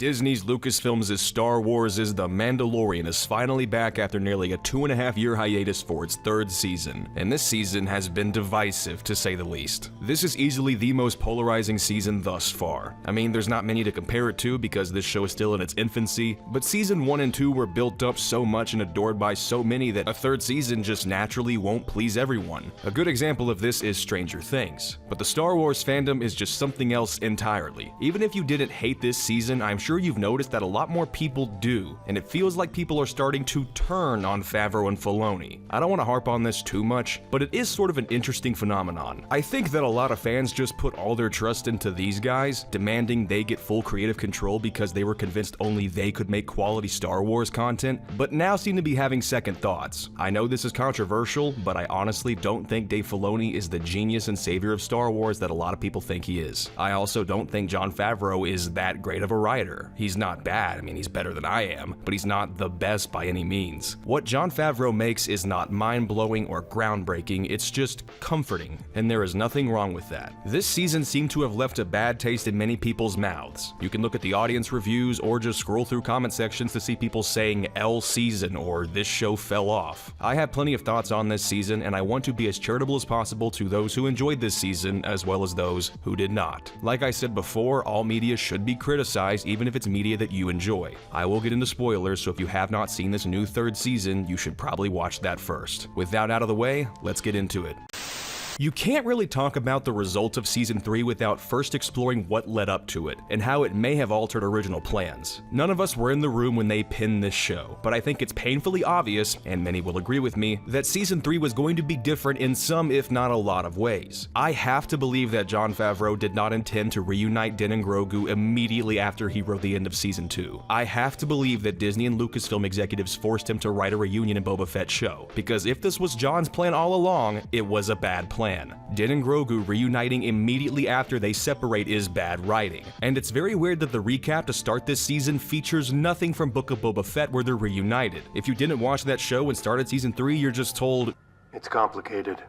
Disney's Lucasfilms' Star Wars' The Mandalorian is finally back after nearly a 2.5-year hiatus for its third season, and this season has been divisive to say the least. This is easily the most polarizing season thus far. I mean, there's not many to compare it to because this show is still in its infancy, but season 1 and 2 were built up so much and adored by so many that a third season just naturally won't please everyone. A good example of this is Stranger Things, but the Star Wars fandom is just something else entirely. Even if you didn't hate this season, I'm sure you've noticed that a lot more people do, and it feels like people are starting to turn on Favreau and Filoni. I don't want to harp on this too much, but it is sort of an interesting phenomenon. I think that a lot of fans just put all their trust into these guys, demanding they get full creative control because they were convinced only they could make quality Star Wars content, but now seem to be having second thoughts. I know this is controversial, but I honestly don't think Dave Filoni is the genius and savior of Star Wars that a lot of people think he is. I also don't think Jon Favreau is that great of a writer. He's not bad, I mean he's better than I am, but he's not the best by any means. What Jon Favreau makes is not mind-blowing or groundbreaking, it's just comforting, and there is nothing wrong with that. This season seemed to have left a bad taste in many people's mouths. You can look at the audience reviews or just scroll through comment sections to see people saying L season or this show fell off. I have plenty of thoughts on this season, and I want to be as charitable as possible to those who enjoyed this season as well as those who did not. Like I said before, all media should be criticized even if it's media that you enjoy. I will get into spoilers, so if you have not seen this new third season, you should probably watch that first. With that out of the way, let's get into it. You can't really talk about the result of Season 3 without first exploring what led up to it, and how it may have altered original plans. None of us were in the room when they pinned this show, but I think it's painfully obvious, and many will agree with me, that Season 3 was going to be different in some if not a lot of ways. I have to believe that Jon Favreau did not intend to reunite Din and Grogu immediately after he wrote the end of Season 2. I have to believe that Disney and Lucasfilm executives forced him to write a reunion in Boba Fett's show, because if this was Jon's plan all along, it was a bad plan. Din and Grogu reuniting immediately after they separate is bad writing. And it's very weird that the recap to start this season features nothing from Book of Boba Fett where they're reunited. If you didn't watch that show and started Season 3, you're just told, "It's complicated.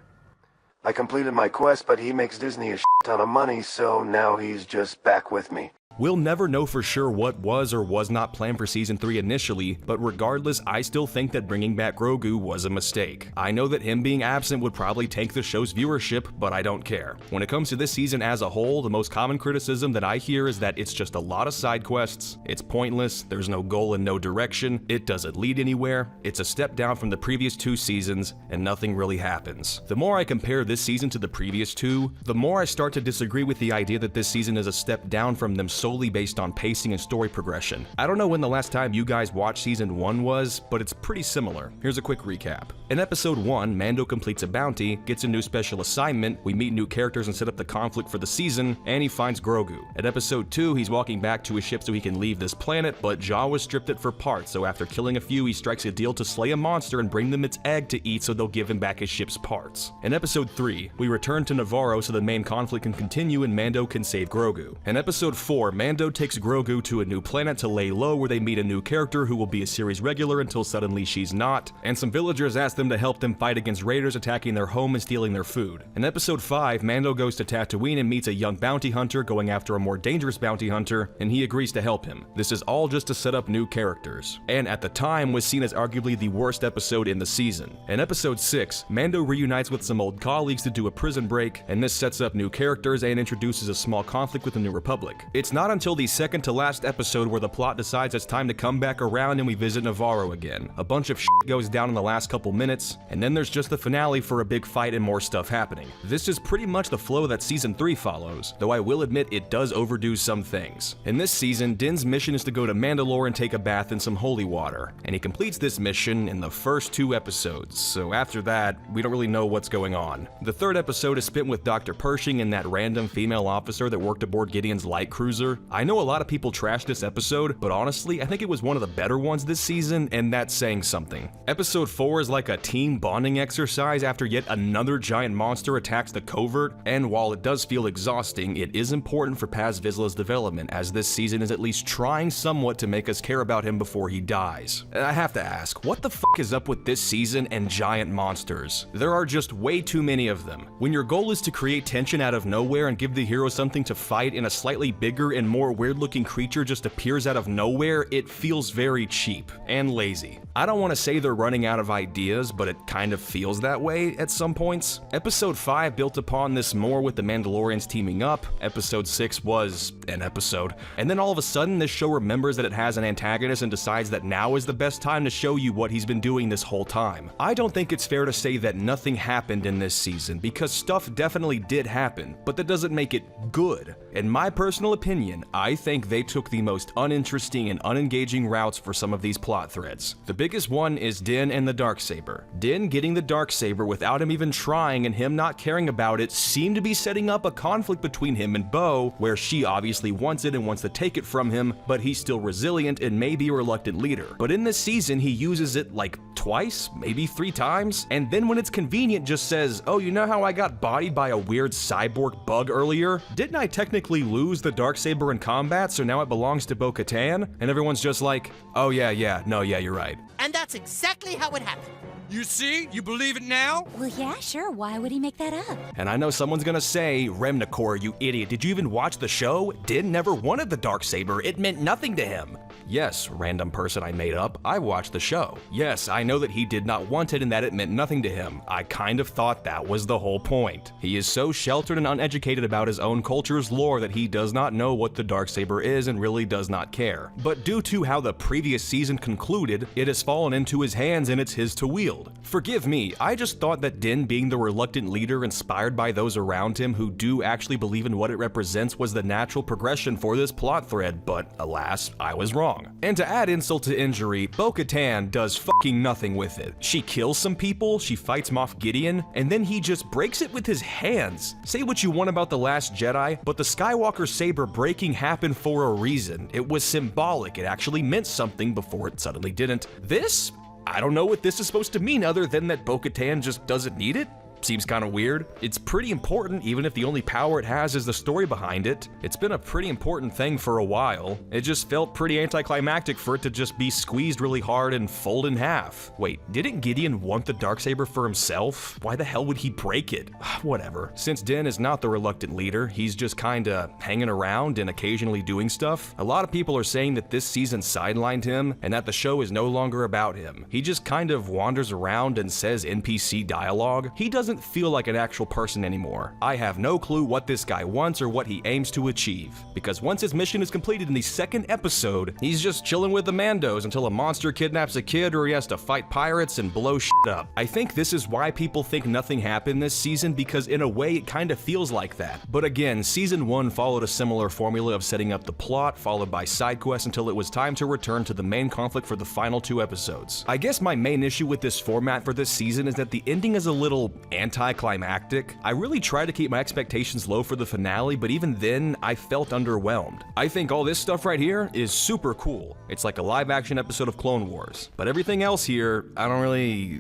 I completed my quest, but he makes Disney a ton of money, so now he's just back with me." We'll never know for sure what was or was not planned for Season 3 initially, but regardless, I still think that bringing back Grogu was a mistake. I know that him being absent would probably tank the show's viewership, but I don't care. When it comes to this season as a whole, the most common criticism that I hear is that it's just a lot of side quests, it's pointless, there's no goal and no direction, it doesn't lead anywhere, it's a step down from the previous 2 seasons, and nothing really happens. The more I compare this season to the previous 2, the more I start to disagree with the idea that this season is a step down from them solely based on pacing and story progression. I don't know when the last time you guys watched Season 1 was, but it's pretty similar. Here's a quick recap. In Episode 1, Mando completes a bounty, gets a new special assignment, we meet new characters and set up the conflict for the season, and he finds Grogu. At Episode 2, he's walking back to his ship so he can leave this planet, but Jawa stripped it for parts, so after killing a few, he strikes a deal to slay a monster and bring them its egg to eat so they'll give him back his ship's parts. In Episode 3, we return to Navarro so the main conflict can continue and Mando can save Grogu. In Episode 4, Mando takes Grogu to a new planet to lay low where they meet a new character who will be a series regular until suddenly she's not, and some villagers ask them to help them fight against raiders attacking their home and stealing their food. In Episode 5, Mando goes to Tatooine and meets a young bounty hunter going after a more dangerous bounty hunter, and he agrees to help him. This is all just to set up new characters, and at the time was seen as arguably the worst episode in the season. In Episode 6, Mando reunites with some old colleagues to do a prison break, and this sets up new characters and introduces a small conflict with the New Republic. It's not until the second to last episode where the plot decides it's time to come back around and we visit Navarro again. A bunch of shit goes down in the last couple minutes, and then there's just the finale for a big fight and more stuff happening. This is pretty much the flow that Season 3 follows, though I will admit it does overdo some things. In this season, Din's mission is to go to Mandalore and take a bath in some holy water, and he completes this mission in the first 2 episodes, so after that, we don't really know what's going on. The 3rd episode is spent with Dr. Pershing and that random female officer that worked aboard Gideon's light cruiser. I know a lot of people trashed this episode, but honestly, I think it was one of the better ones this season, and that's saying something. Episode 4 is like a team bonding exercise after yet another giant monster attacks the covert, and while it does feel exhausting, it is important for Paz Vizsla's development, as this season is at least trying somewhat to make us care about him before he dies. And I have to ask, what the fuck is up with this season and giant monsters? There are just way too many of them. When your goal is to create tension out of nowhere and give the hero something to fight in a slightly bigger and and more weird-looking creature just appears out of nowhere, it feels very cheap and lazy. I don't want to say they're running out of ideas, but it kind of feels that way at some points. Episode 5 built upon this more with the Mandalorians teaming up. Episode 6 was an episode. And then all of a sudden, this show remembers that it has an antagonist and decides that now is the best time to show you what he's been doing this whole time. I don't think it's fair to say that nothing happened in this season, because stuff definitely did happen, but that doesn't make it good. In my personal opinion, I think they took the most uninteresting and unengaging routes for some of these plot threads. The biggest one is Din and the Darksaber. Din getting the Darksaber without him even trying and him not caring about it seemed to be setting up a conflict between him and Bo, where she obviously wants it and wants to take it from him, but he's still resilient and may be a reluctant leader. But in this season, he uses it like twice, maybe 3 times, and then when it's convenient just says, oh, you know how I got bodied by a weird cyborg bug earlier? Didn't I technically lose the Darksaber in combat, so now it belongs to Bo-Katan? And everyone's just like, oh yeah, you're right. And that's exactly how it happened. You see? You believe it now? Well, yeah, sure. Why would he make that up? And I know someone's gonna say, Remnacor, you idiot, did you even watch the show? Din never wanted the Darksaber, it meant nothing to him. Yes, random person I made up, I watched the show. Yes, I know that he did not want it and that it meant nothing to him. I kind of thought that was the whole point. He is so sheltered and uneducated about his own culture's lore that he does not know what the Darksaber is and really does not care. But due to how the previous season concluded, it has fallen into his hands and it's his to wield. Forgive me, I just thought that Din being the reluctant leader inspired by those around him who do actually believe in what it represents was the natural progression for this plot thread, but alas, I was wrong. And to add insult to injury, Bo-Katan does fucking nothing with it. She kills some people, she fights Moff Gideon, and then he just breaks it with his hands. Say what you want about The Last Jedi, but the Skywalker saber breaking happened for a reason. It was symbolic, it actually meant something before it suddenly didn't. This? I don't know what this is supposed to mean other than that Bo-Katan just doesn't need it. Seems kind of weird. It's pretty important, even if the only power it has is the story behind it. It's been a pretty important thing for a while. It just felt pretty anticlimactic for it to just be squeezed really hard and fold in half. Wait, didn't Gideon want the Darksaber for himself? Why the hell would he break it? Whatever. Since Din is not the reluctant leader, he's just kinda hanging around and occasionally doing stuff. A lot of people are saying that this season sidelined him and that the show is no longer about him. He just kind of wanders around and says NPC dialogue. He doesn't feel like an actual person anymore. I have no clue what this guy wants or what he aims to achieve, because once his mission is completed in the 2nd episode, he's just chilling with the Mandos until a monster kidnaps a kid or he has to fight pirates and blow shit up. I think this is why people think nothing happened this season, because in a way it kind of feels like that. But again, season 1 followed a similar formula of setting up the plot, followed by side quests until it was time to return to the main conflict for the final 2 episodes. I guess my main issue with this format for this season is that the ending is a little anticlimactic. I really tried to keep my expectations low for the finale, but even then, I felt underwhelmed. I think all this stuff right here is super cool. It's like a live-action episode of Clone Wars. But everything else here, I don't really,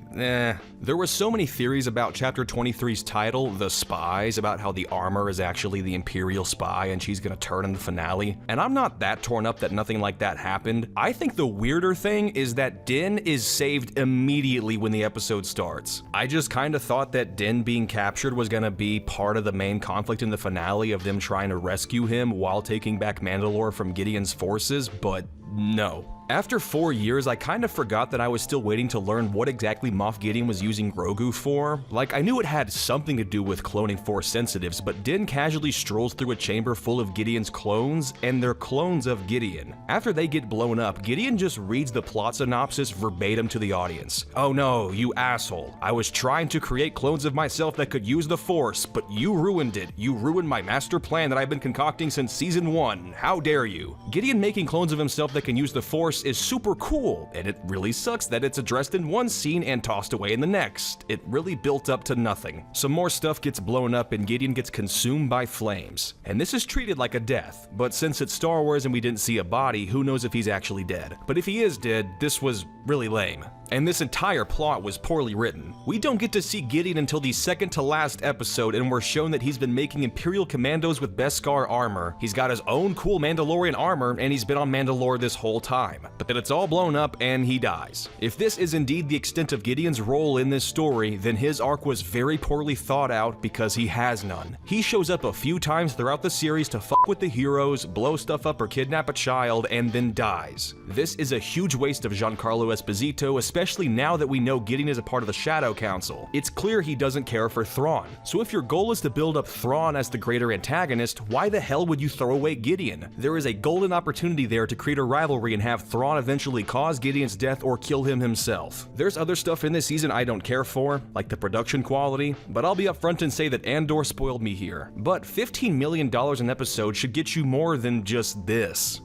There were so many theories about Chapter 23's title, The Spies, about how the armor is actually the Imperial spy and she's gonna turn in the finale. And I'm not that torn up that nothing like that happened. I think the weirder thing is that Din is saved immediately when the episode starts. I just kind of thought that Din being captured was gonna be part of the main conflict in the finale of them trying to rescue him while taking back Mandalore from Gideon's forces, but no. After 4 years, I kind of forgot that I was still waiting to learn what exactly Moff Gideon was using Grogu for. Like, I knew it had something to do with cloning Force sensitives, but Din casually strolls through a chamber full of Gideon's clones, and they're clones of Gideon. After they get blown up, Gideon just reads the plot synopsis verbatim to the audience. Oh no, you asshole. I was trying to create clones of myself that could use the Force, but you ruined it. You ruined my master plan that I've been concocting since season 1. How dare you? Gideon making clones of himself that can use the Force is super cool, and it really sucks that it's addressed in one scene and tossed away in the next. It really built up to nothing. Some more stuff gets blown up and Gideon gets consumed by flames. And this is treated like a death, but since it's Star Wars and we didn't see a body, who knows if he's actually dead. But if he is dead, this was really lame. and this entire plot was poorly written. We don't get to see Gideon until the second to last episode, and we're shown that he's been making Imperial commandos with Beskar armor. He's got his own cool Mandalorian armor, and he's been on Mandalore this whole time. But then it's all blown up and he dies. If this is indeed the extent of Gideon's role in this story, then his arc was very poorly thought out because he has none. He shows up a few times throughout the series to fuck with the heroes, blow stuff up or kidnap a child, and then dies. This is a huge waste of Giancarlo Esposito, especially now that we know Gideon is a part of the Shadow Council. It's clear he doesn't care for Thrawn. So if your goal is to build up Thrawn as the greater antagonist, why the hell would you throw away Gideon? There is a golden opportunity there to create a rivalry and have Thrawn eventually cause Gideon's death or kill him himself. There's other stuff in this season I don't care for, like the production quality, but I'll be upfront and say that Andor spoiled me here. But $15 million an episode should get you more than just this.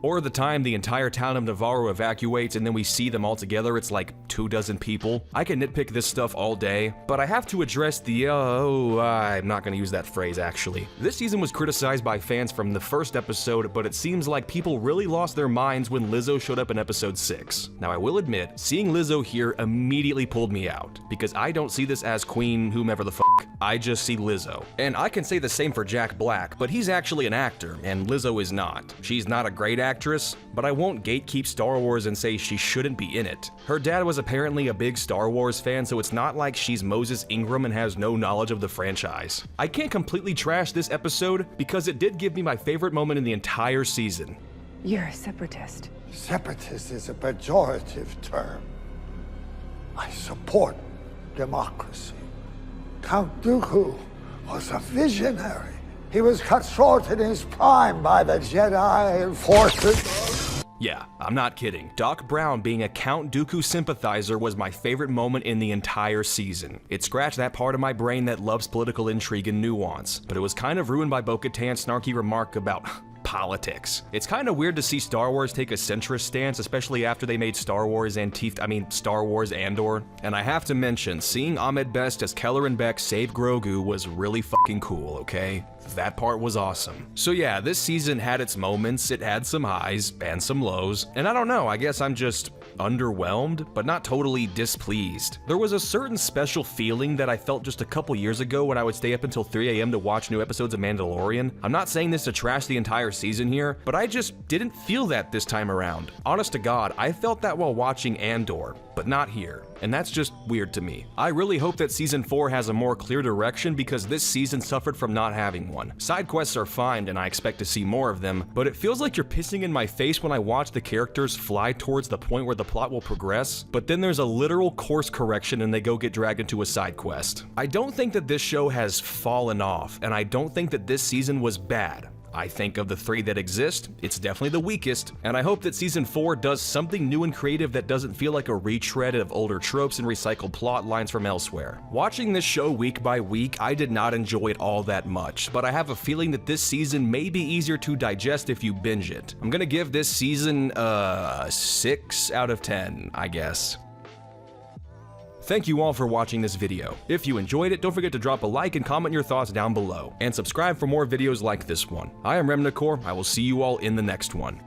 Or the time the entire town of Navarro evacuates and then we see them all together, it's like 24 people. I can nitpick this stuff all day, but I have to address the, I'm not gonna use that phrase actually. This season was criticized by fans from the first episode, but it seems like people really lost their minds when Lizzo showed up in episode 6. Now I will admit, seeing Lizzo here immediately pulled me out, because I don't see this as Queen whomever the fuck. I just see Lizzo. And I can say the same for Jack Black, but he's actually an actor, and Lizzo is not. She's not a great actress, but I won't gatekeep Star Wars and say she shouldn't be in it. Her dad was apparently a big Star Wars fan, so it's not like she's Moses Ingram and has no knowledge of the franchise. I can't completely trash this episode because it did give me my favorite moment in the entire season. You're a separatist. Separatist is a pejorative term. I support democracy. Count Dooku was a visionary. He was cut short in his prime by the Jedi forces. Yeah, I'm not kidding. Doc Brown being a Count Dooku sympathizer was my favorite moment in the entire season. It scratched that part of my brain that loves political intrigue and nuance, but it was kind of ruined by Bo-Katan's snarky remark about politics. It's kind of weird to see Star Wars take a centrist stance, especially after they made Star Wars Andor. And I have to mention, seeing Ahmed Best as Kelleran Beck save Grogu was really fucking cool, okay? That part was awesome. So yeah, this season had its moments, it had some highs and some lows, and I don't know, I guess I'm just underwhelmed, but not totally displeased. There was a certain special feeling that I felt just a couple years ago when I would stay up until 3 a.m. to watch new episodes of Mandalorian. I'm not saying this to trash the entire season here, but I just didn't feel that this time around. Honest to God, I felt that while watching Andor, but not here, and that's just weird to me. I really hope that season 4 has a more clear direction because this season suffered from not having one. Side quests are fine and I expect to see more of them, but it feels like you're pissing in my face when I watch the characters fly towards the point where the plot will progress, but then there's a literal course correction and they go get dragged into a side quest. I don't think that this show has fallen off, and I don't think that this season was bad. I think of the 3 that exist, it's definitely the weakest, and I hope that season 4 does something new and creative that doesn't feel like a retread of older tropes and recycled plot lines from elsewhere. Watching this show week by week, I did not enjoy it all that much, but I have a feeling that this season may be easier to digest if you binge it. I'm gonna give this season a 6 out of 10, I guess. Thank you all for watching this video. If you enjoyed it, don't forget to drop a like and comment your thoughts down below, and subscribe for more videos like this one. I am Remnacor, I will see you all in the next one.